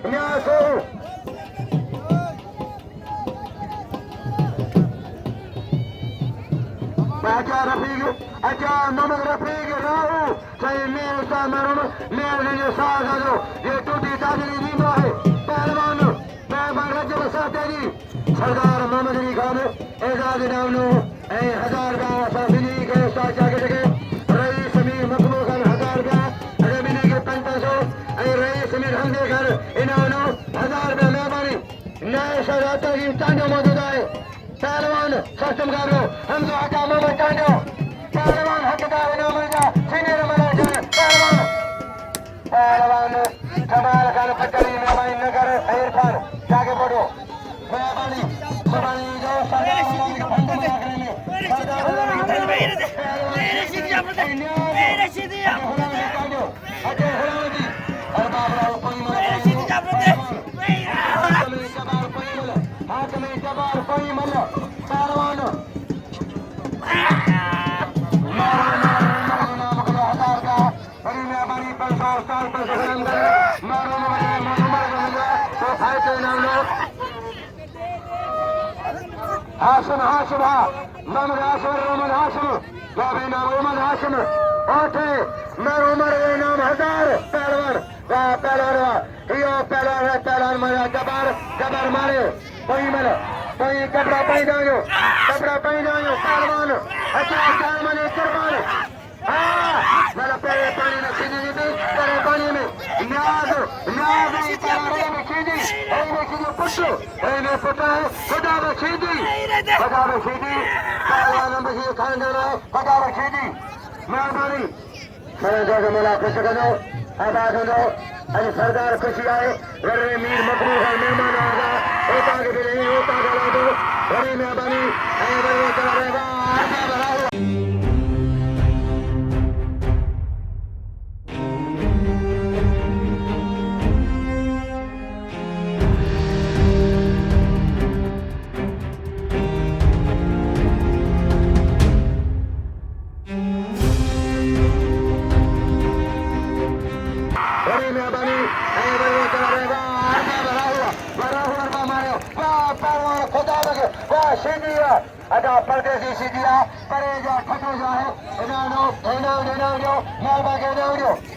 नियाज सोहू अच्छा रफीक अच्छा मोहम्मद रफीक राहू सही मेल उस्ताद मरूम मेल ने साथ दो ये टूटी ताजरी नीमा है पहलवान मैं बागरज बसाते जी सरदार मोहम्मद अली खान एजाज नामनो ए 1000 का साफिनी के साथ जाके लगे रईस अमीर मखलू खान 1000 का अरे मिली के 500 ए रईस अमीर हमदे खान इनानो 1000 रुपया मेहरबानी नए शराता की तांजो मौजूद है पहलवान सस्टम कारो हम जो हटा मोहम्मद तांजो पहलवान हकदार इनाम जा सीनियर मना जान पहलवान कमाल खान पटरी मेहरबानी नगर खैर खान जाके पढ़ो मेहरबानी मेहरबानी जो सरदार के फंड में आखिर में मेरे सीधी आपने मेरे सीधी आपने अजय हुलाजी और बाबरा कोई मेरे सीधी आपने हाथ में जबार कोई मल पहलवान हजार का बड़ी मेहरबानी 500 साल पर सलाम कर मारो तो फायदे नाम लो हाशिम हाशिम मोहम्मद हाशिम रोमन हाशिम बाबे नाम मोहम्मद हाशिम ओठे मर उमर के नाम 1000 पहलवान वाह पहलवान यो पहलवान है पहलवान मरा जबर मारे कोई मर कोई कपड़ा पहन जाओ पहलवान अच्छा चार मने कुर्बान हाँ मतलब पहले पानी में सीधी पहले पानी में नियाज में सीधी पुट्टू पुट्टा है खुदा बख्श शेदी पहलवान बशीर खान जाना है खुदा बख्श शेदी मेहरबानी खड़े जाकर मुलाकात कर दो आबाद हो जाओ अरे सरदार खुशी आए गर्रे मीर मखलू का मेहमान आएगा होता के भी नहीं होता गला दो बड़ी मेहरबानी चला रहेगा अदा परदेसी सीधिया परे जा ठटो जा है इनानो मालबा के